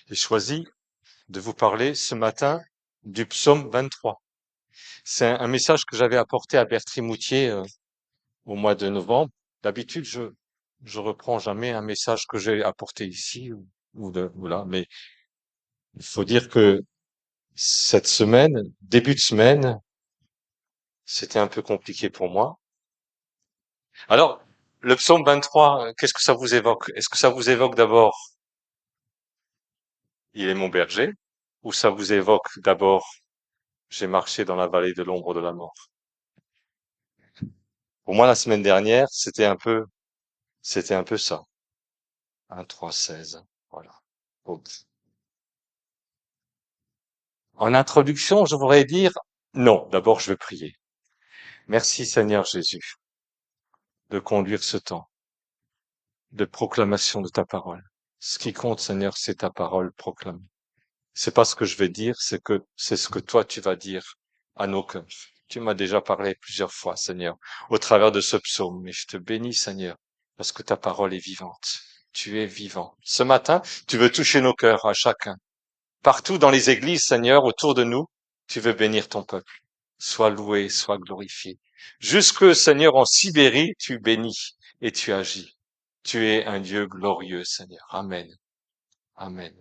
J'ai choisi de vous parler ce matin du psaume 23. C'est un message que j'avais apporté à Bertry Moutier au mois de novembre. D'habitude, je reprends jamais un message que j'ai apporté ici ou là, mais il faut dire que cette semaine, début de semaine, c'était un peu compliqué pour moi. Alors, le psaume 23, qu'est-ce que ça vous évoque? Est-ce que ça vous évoque d'abord, il est mon berger, ou ça vous évoque d'abord, j'ai marché dans la vallée de l'ombre de la mort? Pour moi, la semaine dernière, c'était un peu ça. 1, 3, 16. Voilà. Donc, en introduction, je voudrais dire, non, d'abord, je vais prier. Merci Seigneur Jésus de conduire ce temps de proclamation de ta parole. Ce qui compte, Seigneur, c'est ta parole proclamée. C'est pas ce que je vais dire, c'est ce que toi tu vas dire à nos cœurs. Tu m'as déjà parlé plusieurs fois, Seigneur, au travers de ce psaume, mais je te bénis, Seigneur, parce que ta parole est vivante. Tu es vivant. Ce matin, tu veux toucher nos cœurs à chacun. Partout dans les églises, Seigneur, autour de nous, tu veux bénir ton peuple. Sois loué, sois glorifié. Jusque, Seigneur, en Sibérie, tu bénis et tu agis. Tu es un Dieu glorieux, Seigneur. Amen. Amen.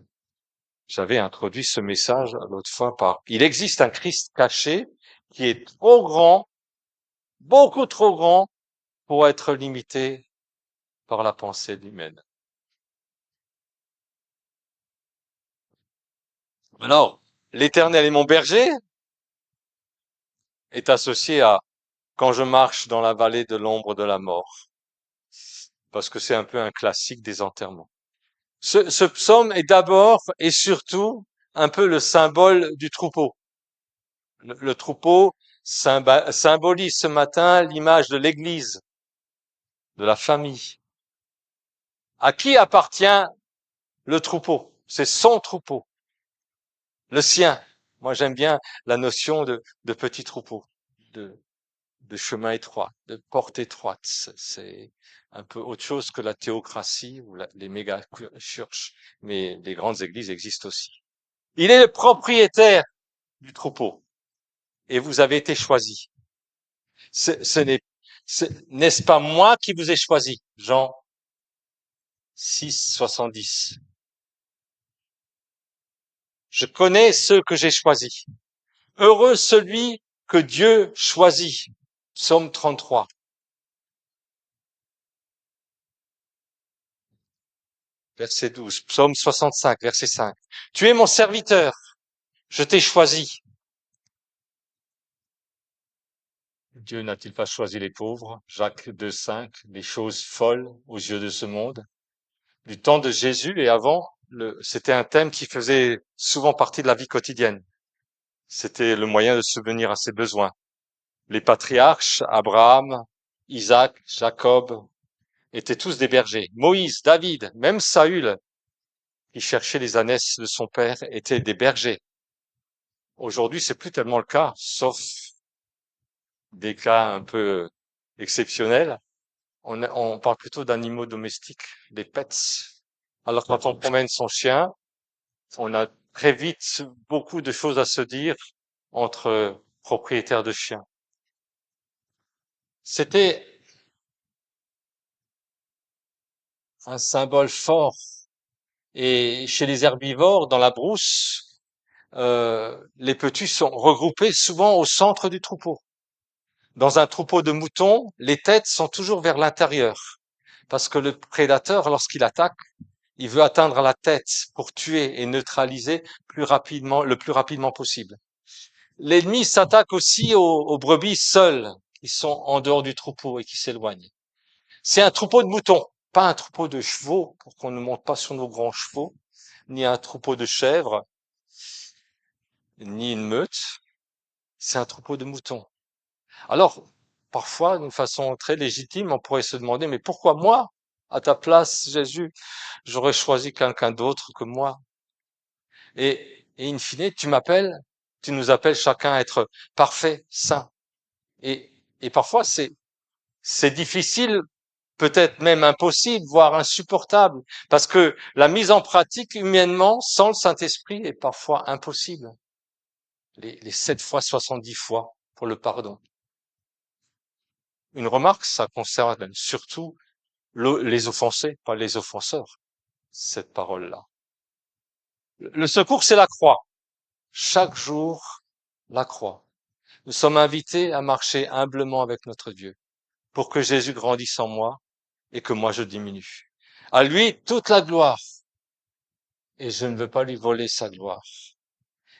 J'avais introduit ce message l'autre fois par il existe un Christ caché qui est trop grand, beaucoup trop grand pour être limité par la pensée humaine. Alors, l'Éternel est mon berger est associé à quand je marche dans la vallée de l'ombre de la mort, parce que c'est un peu un classique des enterrements. Ce psaume est d'abord et surtout un peu le symbole du troupeau. Le troupeau symbolise ce matin l'image de l'Église, de la famille. À qui appartient le troupeau? C'est son troupeau, le sien. Moi, j'aime bien la notion de petit troupeau, de, de chemin étroit, de porte étroite. C'est un peu autre chose que la théocratie ou les méga churches, mais les grandes églises existent aussi. Il est le propriétaire du troupeau et vous avez été choisi. Ce n'est, n'est-ce pas moi qui vous ai choisi? Jean 6, 70. Je connais ceux que j'ai choisis. Heureux celui que Dieu choisit. Psaume 33. Verset 12. Psaume 65, verset 5. Tu es mon serviteur. Je t'ai choisi. Dieu n'a-t-il pas choisi les pauvres? Jacques 2, 5. Les choses folles aux yeux de ce monde. Du temps de Jésus et avant, c'était un thème qui faisait souvent partie de la vie quotidienne. C'était le moyen de subvenir à ses besoins. Les patriarches, Abraham, Isaac, Jacob, étaient tous des bergers. Moïse, David, même Saül, qui cherchait les ânesses de son père, étaient des bergers. Aujourd'hui, c'est plus tellement le cas, sauf des cas un peu exceptionnels. On parle plutôt d'animaux domestiques, des pets. Alors quand on promène son chien, on a très vite beaucoup de choses à se dire entre propriétaires de chiens. C'était un symbole fort. Et chez les herbivores, dans la brousse, les petits sont regroupés souvent au centre du troupeau. Dans un troupeau de moutons, les têtes sont toujours vers l'intérieur, parce que le prédateur, lorsqu'il attaque, il veut atteindre la tête pour tuer et neutraliser le plus rapidement possible. L'ennemi s'attaque aussi aux brebis seules, qui sont en dehors du troupeau et qui s'éloignent. C'est un troupeau de moutons, pas un troupeau de chevaux, pour qu'on ne monte pas sur nos grands chevaux, ni un troupeau de chèvres, ni une meute. C'est un troupeau de moutons. Alors, parfois, d'une façon très légitime, on pourrait se demander, mais pourquoi moi, à ta place, Jésus, j'aurais choisi quelqu'un d'autre que moi? Et in fine, tu nous appelles chacun à être parfait, saint. Et parfois, c'est difficile peut-être même impossible, voire insupportable, parce que la mise en pratique humainement, sans le Saint-Esprit, est parfois impossible. Les 7 fois 70 fois pour le pardon. Une remarque, ça concerne surtout les offensés, pas les offenseurs, cette parole-là. Le secours, c'est la croix. Chaque jour, la croix. Nous sommes invités à marcher humblement avec notre Dieu pour que Jésus grandisse en moi et que moi je diminue. À lui, toute la gloire. Et je ne veux pas lui voler sa gloire.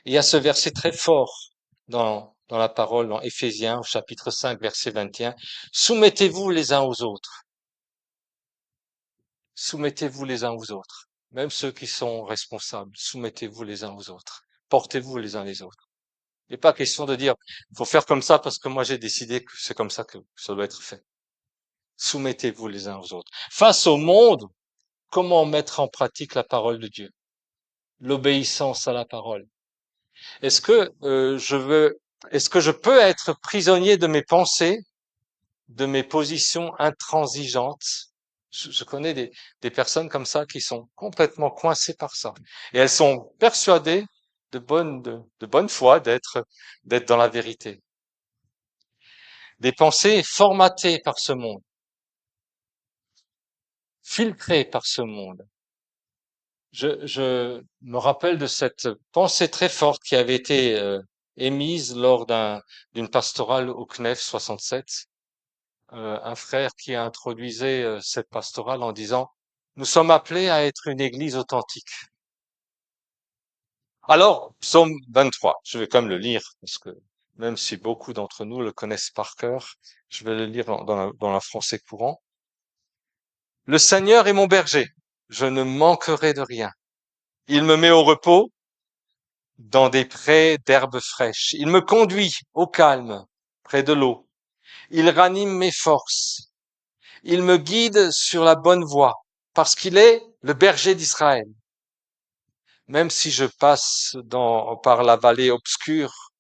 Il y a ce verset très fort dans la parole, dans Éphésiens, au chapitre 5, verset 21. Soumettez-vous les uns aux autres. Soumettez-vous les uns aux autres. Même ceux qui sont responsables, soumettez-vous les uns aux autres. Portez-vous les uns les autres. Il n'est pas question de dire, il faut faire comme ça parce que moi j'ai décidé que c'est comme ça que ça doit être fait. Soumettez-vous les uns aux autres. Face au monde, comment mettre en pratique la parole de Dieu? L'obéissance à la parole. Est-ce que est-ce que je peux être prisonnier de mes pensées, de mes positions intransigeantes? Je connais des personnes comme ça qui sont complètement coincées par ça. Et elles sont persuadées de bonne foi d'être dans la vérité. Des pensées formatées par ce monde, filtrées par ce monde. Je me rappelle de cette pensée très forte qui avait été émise lors d'une pastorale au CNEF 67. Un frère qui introduisait cette pastorale en disant: nous sommes appelés à être une église authentique. Alors, psaume 23, je vais quand même le lire, parce que même si beaucoup d'entre nous le connaissent par cœur, je vais le lire dans la français courant. Le Seigneur est mon berger, je ne manquerai de rien. Il me met au repos dans des prés d'herbes fraîches. Il me conduit au calme, près de l'eau. Il ranime mes forces. Il me guide sur la bonne voie, parce qu'il est le berger d'Israël. Même si je passe par la vallée obscure,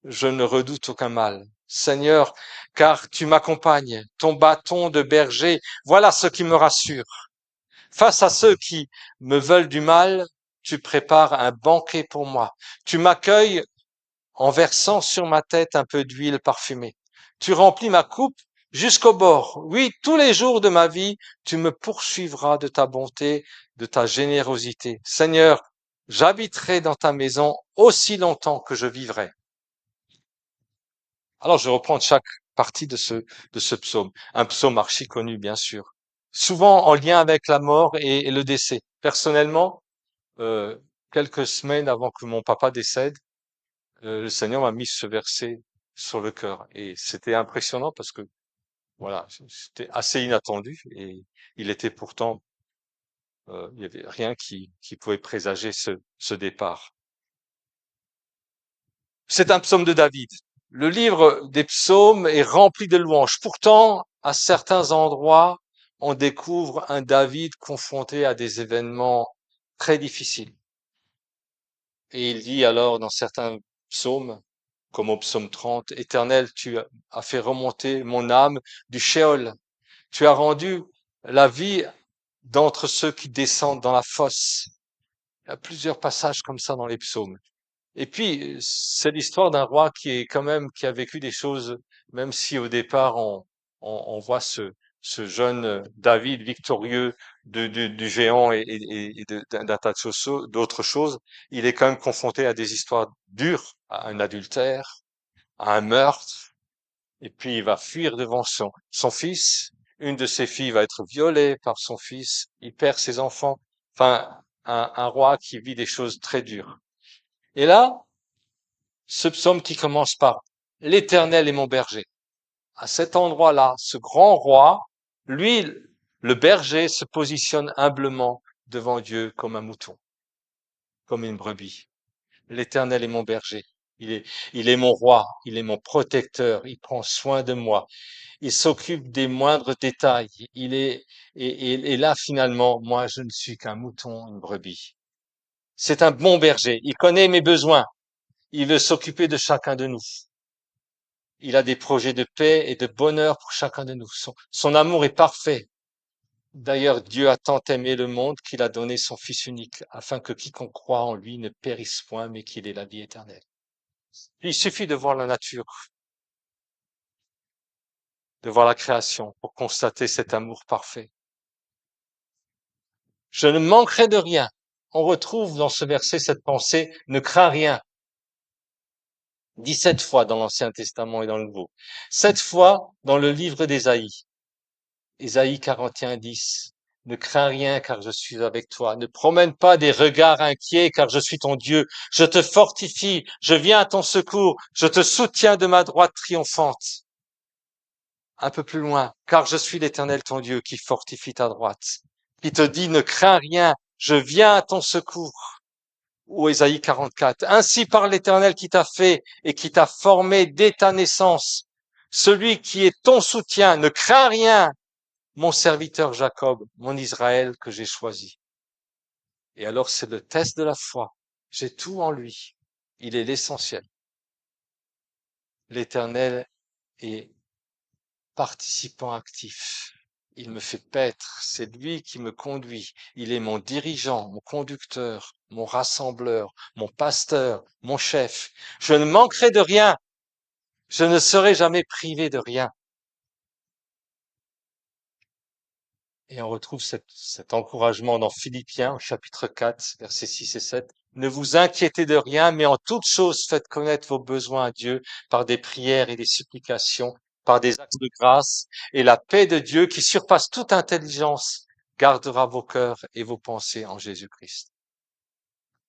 je ne redoute aucun mal. Seigneur, car tu m'accompagnes, ton bâton de berger, voilà ce qui me rassure. Face à ceux qui me veulent du mal, tu prépares un banquet pour moi. Tu m'accueilles en versant sur ma tête un peu d'huile parfumée. Tu remplis ma coupe jusqu'au bord. Oui, tous les jours de ma vie, tu me poursuivras de ta bonté, de ta générosité. Seigneur, j'habiterai dans ta maison aussi longtemps que je vivrai. Alors, je reprends chaque partie de ce psaume. Un psaume archi connu, bien sûr. Souvent en lien avec la mort et le décès. Personnellement, euh, quelques semaines avant que mon papa décède, le Seigneur m'a mis ce verset sur le cœur. Et c'était impressionnant parce que, voilà, c'était assez inattendu et il était pourtant, il n'y avait rien qui pouvait présager ce départ. C'est un psaume de David. Le livre des psaumes est rempli de louanges. Pourtant, à certains endroits, on découvre un David confronté à des événements très difficiles. Et il dit alors dans certains psaumes, comme au psaume 30, Éternel, tu as fait remonter mon âme du Sheol. Tu as rendu la vie d'entre ceux qui descendent dans la fosse. Il y a plusieurs passages comme ça dans les psaumes. Et puis, c'est l'histoire d'un roi qui est quand même, qui a vécu des choses, même si au départ on voit ce jeune David victorieux du géant et d'un tas de choses, d'autres choses, il est quand même confronté à des histoires dures, à un adultère, à un meurtre, et puis il va fuir devant son fils. Une de ses filles va être violée par son fils, il perd ses enfants. Enfin, un roi qui vit des choses très dures. Et là, ce psaume qui commence par L'Éternel est mon berger. À cet endroit-là, ce grand roi, lui, le berger, se positionne humblement devant Dieu comme un mouton, comme une brebis. L'Éternel est mon berger. Il est mon roi, il est mon protecteur, il prend soin de moi, il s'occupe des moindres détails. Et là, finalement, moi, je ne suis qu'un mouton, une brebis. C'est un bon berger. Il connaît mes besoins. Il veut s'occuper de chacun de nous. Il a des projets de paix et de bonheur pour chacun de nous. Son amour est parfait. D'ailleurs, Dieu a tant aimé le monde qu'il a donné son Fils unique, afin que quiconque croit en lui ne périsse point, mais qu'il ait la vie éternelle. Il suffit de voir la nature, de voir la création, pour constater cet amour parfait. Je ne manquerai de rien. On retrouve dans ce verset cette pensée, ne crains rien. 17 fois dans l'Ancien Testament et dans le Nouveau. 7 fois dans le livre d'Ésaïe. Ésaïe 41, 10. Ne crains rien car je suis avec toi. Ne promène pas des regards inquiets car je suis ton Dieu. Je te fortifie. Je viens à ton secours. Je te soutiens de ma droite triomphante. Un peu plus loin. Car je suis l'Éternel ton Dieu qui fortifie ta droite. Qui te dit ne crains rien. Je viens à ton secours. Ou Ésaïe 44. Ainsi parle l'Éternel qui t'a fait et qui t'a formé dès ta naissance. Celui qui est ton soutien. Ne crains rien. Mon serviteur Jacob, mon Israël que j'ai choisi. Et alors c'est le test de la foi. J'ai tout en lui. Il est l'essentiel. L'Éternel est participant actif. Il me fait paître. C'est lui qui me conduit. Il est mon dirigeant, mon conducteur, mon rassembleur, mon pasteur, mon chef. Je ne manquerai de rien. Je ne serai jamais privé de rien. Et on retrouve cet encouragement dans Philippiens, au chapitre 4, versets 6 et 7. Ne vous inquiétez de rien, mais en toute chose faites connaître vos besoins à Dieu par des prières et des supplications, par des actes de grâce, et la paix de Dieu qui surpasse toute intelligence gardera vos cœurs et vos pensées en Jésus-Christ.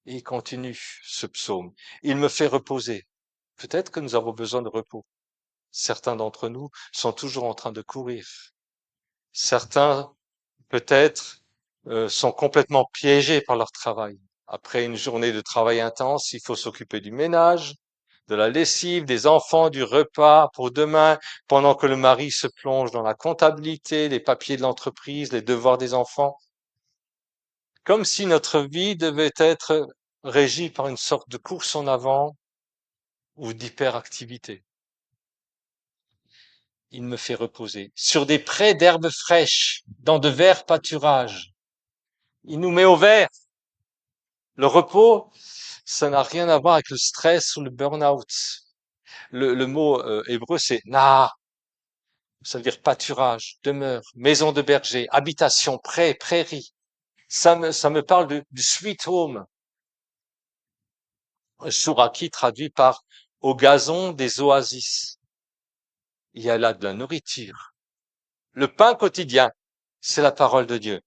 Et il continue ce psaume. Il me fait reposer. Peut-être que nous avons besoin de repos. Certains d'entre nous sont toujours en train de courir. Certains peut-être sont complètement piégés par leur travail. Après une journée de travail intense, il faut s'occuper du ménage, de la lessive, des enfants, du repas pour demain, pendant que le mari se plonge dans la comptabilité, les papiers de l'entreprise, les devoirs des enfants, comme si notre vie devait être régie par une sorte de course en avant ou d'hyperactivité. Il me fait reposer sur des prés d'herbes fraîches, dans de verts pâturages. Il nous met au vert. Le repos, ça n'a rien à voir avec le stress ou le burn-out. Le mot hébreu, c'est na, ça veut dire pâturage, demeure, maison de berger, habitation, pré, prairie. Ça me parle du sweet home. Souraki traduit par au gazon des oasis. Il y a là de la nourriture. Le pain quotidien, c'est la parole de Dieu.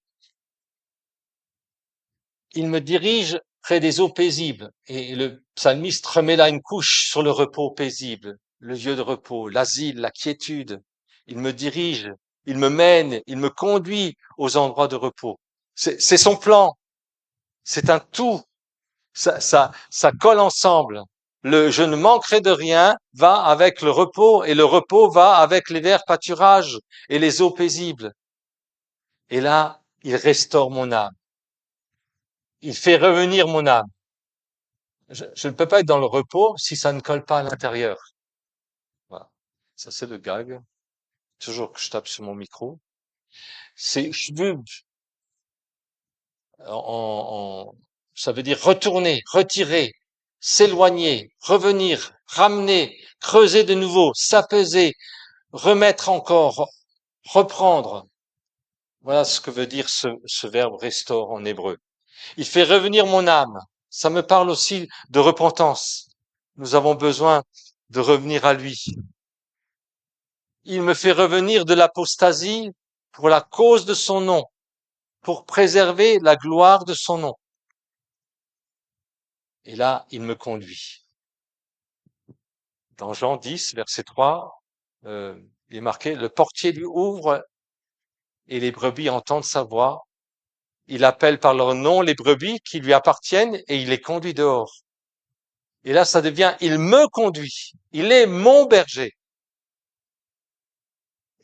Il me dirige près des eaux paisibles. Et le psalmiste remet là une couche sur le repos paisible, le lieu de repos, l'asile, la quiétude. Il me dirige, il me mène, il me conduit aux endroits de repos. C'est son plan. C'est un tout. Ça colle ensemble. Le je ne manquerai de rien va avec le repos et le repos va avec les verts pâturages et les eaux paisibles. Et là, il restaure mon âme. Il fait revenir mon âme. Je ne peux pas être dans le repos si ça ne colle pas à l'intérieur. Voilà. Ça, c'est le gag. Toujours que je tape sur mon micro. C'est shvub ça veut dire retourner, retirer, s'éloigner, revenir, ramener, creuser de nouveau, s'apaiser, remettre encore, reprendre. Voilà ce que veut dire ce verbe restore en hébreu. Il fait revenir mon âme. Ça me parle aussi de repentance. Nous avons besoin de revenir à lui. Il me fait revenir de l'apostasie pour la cause de son nom, pour préserver la gloire de son nom. Et là, il me conduit. Dans Jean 10, verset 3, il est marqué, le portier lui ouvre et les brebis entendent sa voix. Il appelle par leur nom les brebis qui lui appartiennent et il les conduit dehors. Et là, ça devient, il me conduit. Il est mon berger.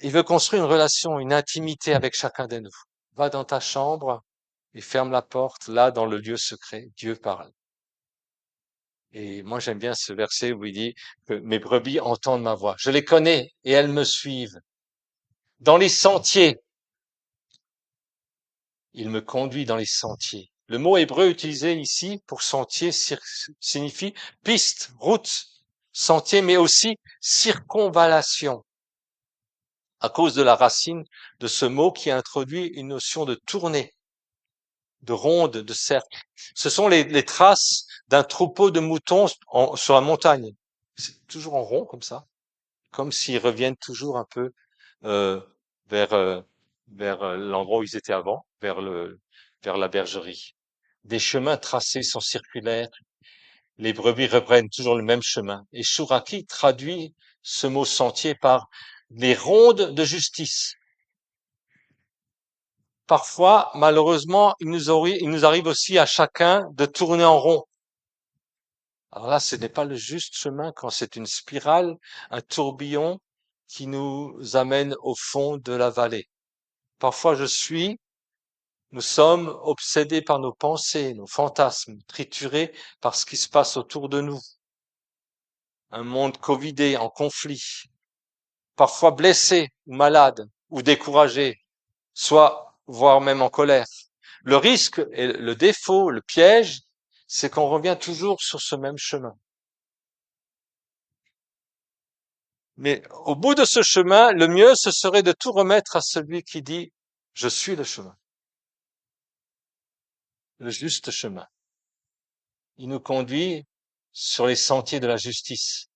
Il veut construire une relation, une intimité avec chacun de nous. Va dans ta chambre et ferme la porte. Là, dans le lieu secret, Dieu parle. Et moi, j'aime bien ce verset où il dit que mes brebis entendent ma voix. Je les connais et elles me suivent. Dans les sentiers, Il me conduit dans les sentiers. Le mot hébreu utilisé ici pour sentier signifie piste, route, sentier, mais aussi circonvallation, à cause de la racine de ce mot qui introduit une notion de tournée, de ronde, de cercle. Ce sont les traces d'un troupeau de moutons sur la montagne. C'est toujours en rond comme ça, comme s'ils reviennent toujours un peu euh, vers l'endroit où ils étaient avant, vers la bergerie. Des chemins tracés sont circulaires. Les brebis reprennent toujours le même chemin. Et Chouraki traduit ce mot sentier par les rondes de justice. Parfois, malheureusement, il nous arrive aussi à chacun de tourner en rond. Alors là, ce n'est pas le juste chemin quand c'est une spirale, un tourbillon qui nous amène au fond de la vallée. Parfois, nous sommes obsédés par nos pensées, nos fantasmes, triturés par ce qui se passe autour de nous. Un monde covidé, en conflit, parfois blessé ou malade ou découragé, soit voire même en colère. Le risque et le défaut, le piège, c'est qu'on revient toujours sur ce même chemin. Mais au bout de ce chemin, le mieux, ce serait de tout remettre à celui qui dit, je suis le chemin, le juste chemin. Il nous conduit sur les sentiers de la justice.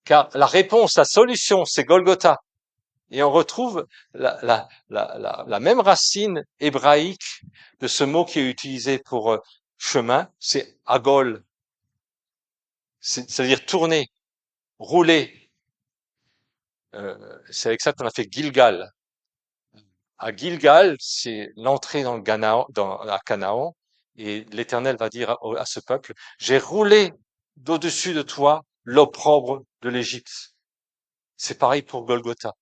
Car la réponse, la solution, c'est Golgotha. Et on retrouve la même racine hébraïque de ce mot qui est utilisé pour chemin, c'est agol, c'est-à-dire tourner, rouler. C'est avec ça qu'on a fait Gilgal. À Gilgal, c'est l'entrée dans à Canaan, et l'Éternel va dire à ce peuple, j'ai roulé d'au-dessus de toi l'opprobre de l'Égypte. C'est pareil pour Golgotha.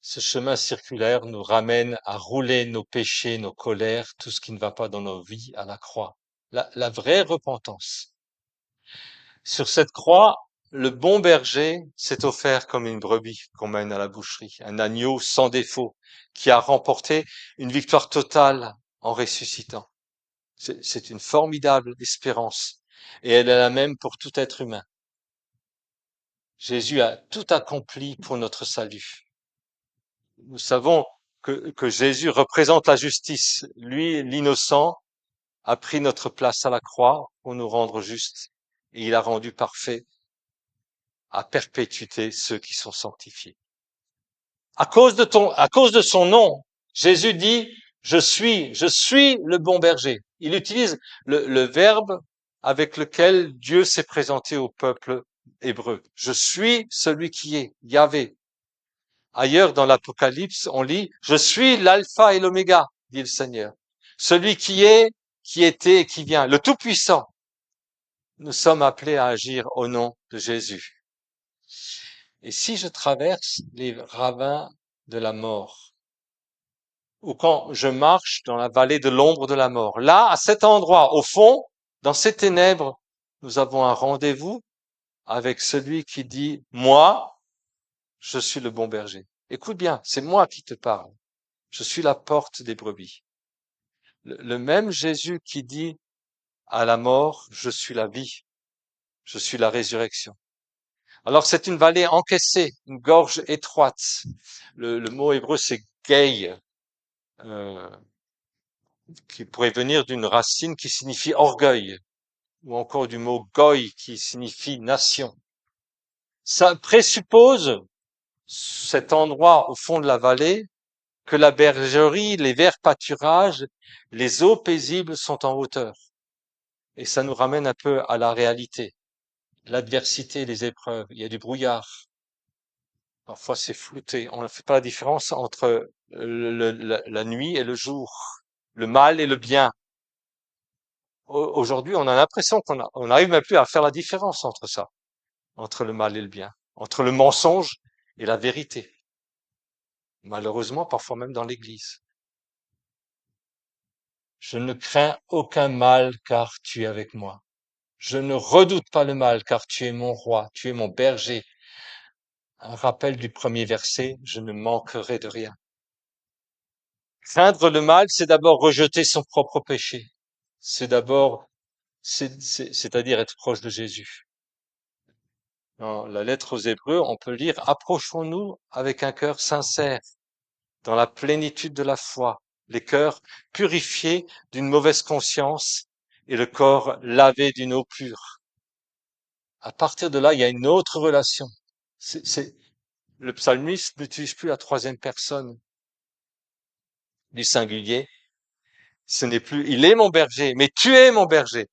Ce chemin circulaire nous ramène à rouler nos péchés, nos colères, tout ce qui ne va pas dans nos vies à la croix. La vraie repentance. Sur cette croix, le bon berger s'est offert comme une brebis qu'on mène à la boucherie, un agneau sans défaut, qui a remporté une victoire totale en ressuscitant. C'est une formidable espérance, et elle est la même pour tout être humain. Jésus a tout accompli pour notre salut. Nous savons que Jésus représente la justice. Lui, l'innocent, a pris notre place à la croix pour nous rendre justes, et il a rendu parfait à perpétuité ceux qui sont sanctifiés. À cause de son nom, Jésus dit, je suis le bon berger. Il utilise le verbe avec lequel Dieu s'est présenté au peuple hébreu. Je suis celui qui est, Yahvé. Ailleurs dans l'Apocalypse, on lit, je suis l'alpha et l'oméga, dit le Seigneur. Celui qui est, qui était et qui vient, le Tout-Puissant. Nous sommes appelés à agir au nom de Jésus. Et si je traverse les ravins de la mort, ou quand je marche dans la vallée de l'ombre de la mort, là, à cet endroit, au fond, dans ces ténèbres, nous avons un rendez-vous avec celui qui dit, moi, je suis le bon berger. Écoute bien, c'est moi qui te parle. Je suis la porte des brebis. Le même Jésus qui dit à la mort, je suis la vie, je suis la résurrection. Alors c'est une vallée encaissée, une gorge étroite. Le mot hébreu c'est gay, euh, qui pourrait venir d'une racine qui signifie orgueil, ou encore du mot goy qui signifie nation. Ça présuppose, cet endroit au fond de la vallée, que la bergerie, les verts pâturages, les eaux paisibles sont en hauteur. Et ça nous ramène un peu à la réalité. L'adversité, les épreuves, il y a du brouillard. Parfois c'est flouté. On ne fait pas la différence entre la nuit et le jour, le mal et le bien. Aujourd'hui, on a l'impression on n'arrive même plus à faire la différence entre ça, entre le mal et le bien, entre le mensonge et la vérité. Malheureusement, parfois même dans l'Église. Je ne crains aucun mal car tu es avec moi. Je ne redoute pas le mal car tu es mon roi, tu es mon berger. Un rappel du premier verset, je ne manquerai de rien. Craindre le mal, c'est d'abord rejeter son propre péché. C'est d'abord, c'est-à-dire être proche de Jésus. Dans la lettre aux Hébreux, on peut lire, approchons-nous avec un cœur sincère, dans la plénitude de la foi, les cœurs purifiés d'une mauvaise conscience et le corps lavé d'une eau pure. À partir de là, il y a une autre relation. Le psalmiste n'utilise plus la troisième personne du singulier. Ce n'est plus, il est mon berger, mais tu es mon berger.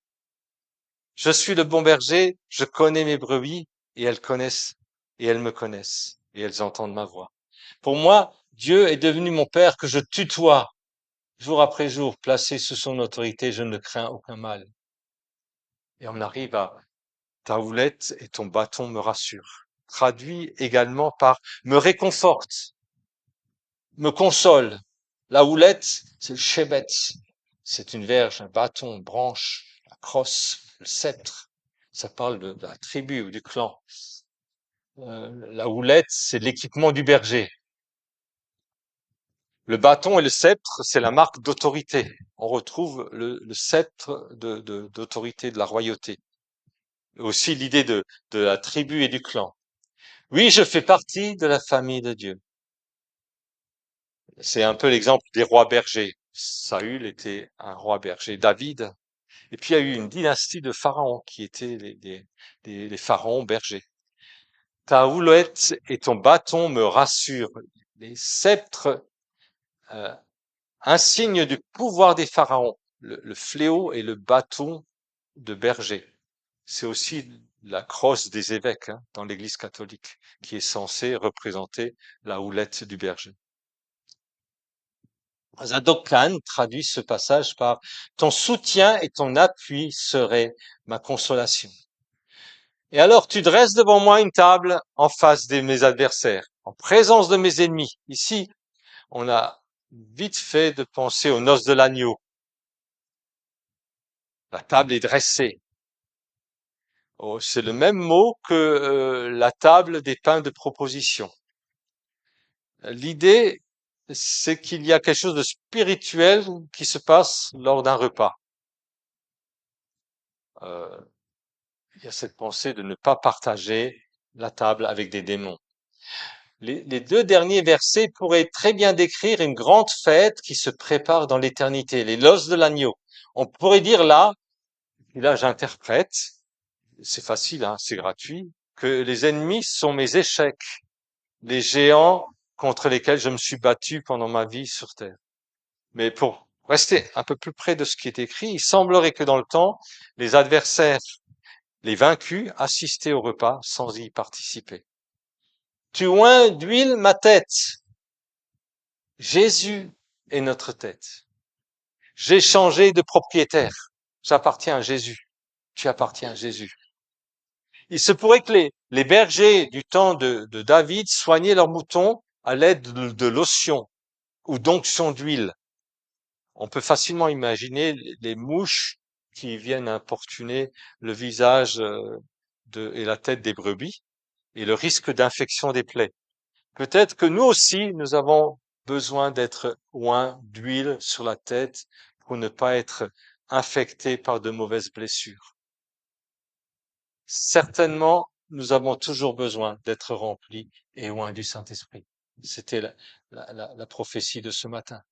Je suis le bon berger, je connais mes brebis et elles connaissent, et elles me connaissent, et elles entendent ma voix. Pour moi, Dieu est devenu mon Père que je tutoie jour après jour, placé sous son autorité, je ne crains aucun mal. Et on arrive à ta houlette et ton bâton me rassurent. Traduit également par me réconforte, me console. La houlette, c'est le shebet. C'est une verge, un bâton, une branche, la crosse, le sceptre. Ça parle de la tribu ou du clan. La houlette, c'est l'équipement du berger. Le bâton et le sceptre, c'est la marque d'autorité. On retrouve le sceptre d'autorité de la royauté. Aussi l'idée de la tribu et du clan. Oui, je fais partie de la famille de Dieu. C'est un peu l'exemple des rois bergers. Saül était un roi berger. David. Et puis il y a eu une dynastie de pharaons qui étaient les pharaons bergers. Ta houlette et ton bâton me rassurent. Les sceptres, euh, un signe du pouvoir des pharaons. Le fléau et le bâton de berger. C'est aussi la crosse des évêques dans l'Église catholique, qui est censée représenter la houlette du berger. Zadok Khan traduit ce passage par ton soutien et ton appui seraient ma consolation. Et alors tu dresses devant moi une table en face de mes adversaires, en présence de mes ennemis. Ici, on a vite fait de penser aux noces de l'agneau. La table est dressée. Oh, c'est le même mot que la table des pains de proposition. L'idée, c'est qu'il y a quelque chose de spirituel qui se passe lors d'un repas. Euh, il y a cette pensée de ne pas partager la table avec des démons. Les deux derniers versets pourraient très bien décrire une grande fête qui se prépare dans l'éternité, les noces de l'agneau. On pourrait dire là, et là j'interprète, c'est facile, c'est gratuit, que les ennemis sont mes échecs, les géants contre lesquels je me suis battu pendant ma vie sur terre. Mais pour rester un peu plus près de ce qui est écrit, il semblerait que dans le temps, les adversaires, les vaincus, assistaient au repas sans y participer. Tu oins d'huile ma tête. Jésus est notre tête. J'ai changé de propriétaire. J'appartiens à Jésus. Tu appartiens à Jésus. Il se pourrait que les bergers du temps de David soignaient leurs moutons à l'aide de lotion ou d'onction d'huile. On peut facilement imaginer les mouches qui viennent importuner le visage et la tête des brebis et le risque d'infection des plaies. Peut-être que nous aussi, nous avons besoin d'être oints d'huile sur la tête pour ne pas être infectés par de mauvaises blessures. Certainement, nous avons toujours besoin d'être remplis et oints du Saint-Esprit. C'était la prophétie de ce matin.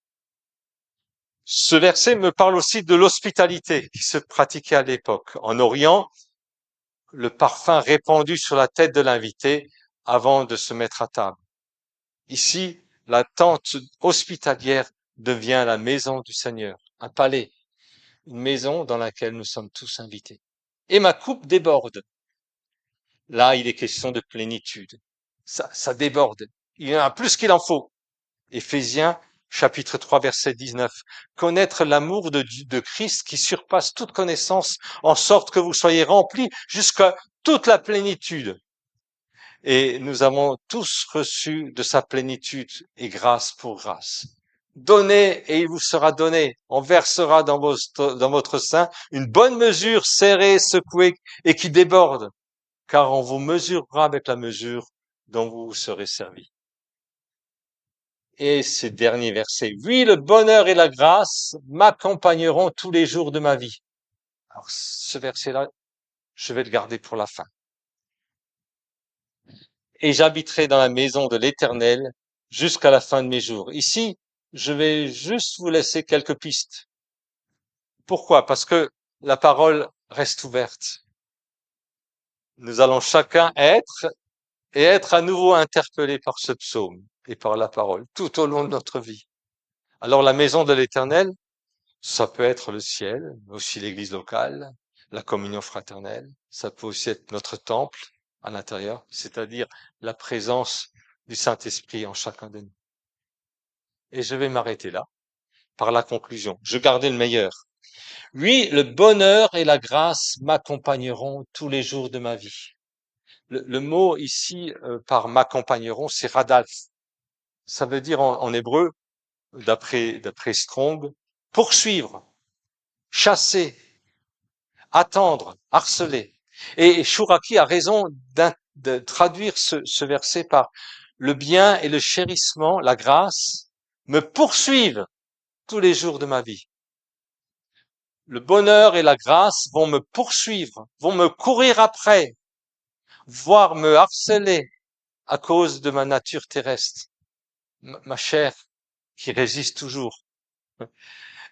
Ce verset me parle aussi de l'hospitalité qui se pratiquait à l'époque. En Orient, le parfum répandu sur la tête de l'invité avant de se mettre à table. Ici, la tente hospitalière devient la maison du Seigneur, un palais, une maison dans laquelle nous sommes tous invités. Et ma coupe déborde. Là, il est question de plénitude. Ça déborde. Il y en a plus qu'il en faut. Éphésiens chapitre 3 verset 19. Connaître l'amour de Christ qui surpasse toute connaissance en sorte que vous soyez remplis jusqu'à toute la plénitude. Et nous avons tous reçu de sa plénitude et grâce pour grâce. Donnez et il vous sera donné. On versera dans votre sein une bonne mesure serrée, secouée et qui déborde. Car on vous mesurera avec la mesure dont vous vous serez servis. Et ce dernier verset, oui, le bonheur et la grâce m'accompagneront tous les jours de ma vie. Alors, ce verset-là, je vais le garder pour la fin. Et j'habiterai dans la maison de l'Éternel jusqu'à la fin de mes jours. Ici, je vais juste vous laisser quelques pistes. Pourquoi? Parce que la parole reste ouverte. Nous allons chacun être à nouveau interpellés par ce psaume et par la parole tout au long de notre vie. Alors la maison de l'Éternel, ça peut être le ciel, mais aussi l'église locale, la communion fraternelle. Ça peut aussi être notre temple à l'intérieur, c'est-à-dire la présence du Saint-Esprit en chacun de nous. Et je vais m'arrêter là, par la conclusion. Je gardais le meilleur. Oui, le bonheur et la grâce m'accompagneront tous les jours de ma vie. Le mot ici, par m'accompagneront, c'est radalf. Ça veut dire en hébreu, d'après Strong, poursuivre, chasser, attendre, harceler. Et Chouraki a raison de traduire ce verset par le bien et le chérissement, la grâce, me poursuivent tous les jours de ma vie. Le bonheur et la grâce vont me poursuivre, vont me courir après, voire me harceler à cause de ma nature terrestre, ma chair qui résiste toujours.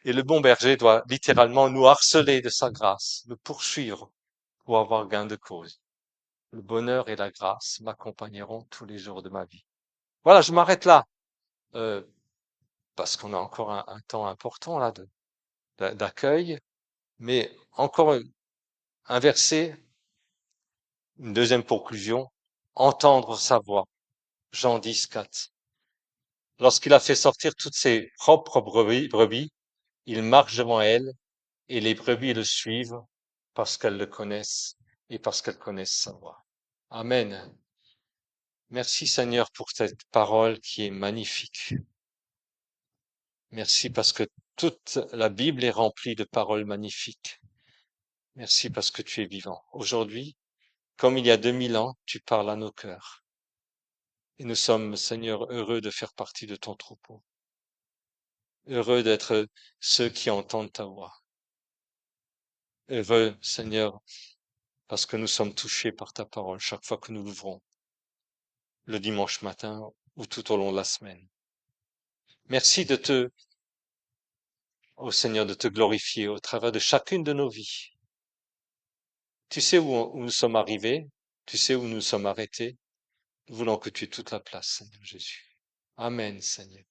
Et le bon berger doit littéralement nous harceler de sa grâce, nous poursuivre pour avoir gain de cause. Le bonheur et la grâce m'accompagneront tous les jours de ma vie. Voilà, je m'arrête là, euh, parce qu'on a encore un temps important là d'accueil, mais encore un verset, une deuxième conclusion, entendre sa voix. Jean 10, 4. Lorsqu'il a fait sortir toutes ses propres brebis, il marche devant elles et les brebis le suivent parce qu'elles le connaissent et parce qu'elles connaissent sa voix. Amen. Merci Seigneur pour cette parole qui est magnifique. Merci parce que toute la Bible est remplie de paroles magnifiques. Merci parce que tu es vivant. Aujourd'hui, comme il y a 2000 ans, tu parles à nos cœurs. Et nous sommes, Seigneur, heureux de faire partie de ton troupeau. Heureux d'être ceux qui entendent ta voix. Heureux, Seigneur, parce que nous sommes touchés par ta parole chaque fois que nous l'ouvrons, le dimanche matin ou tout au long de la semaine. Merci ô Seigneur, de te glorifier au travers de chacune de nos vies. Tu sais où nous sommes arrivés, tu sais où nous sommes arrêtés. Nous voulons que tu aies toute la place, Seigneur Jésus. Amen, Seigneur.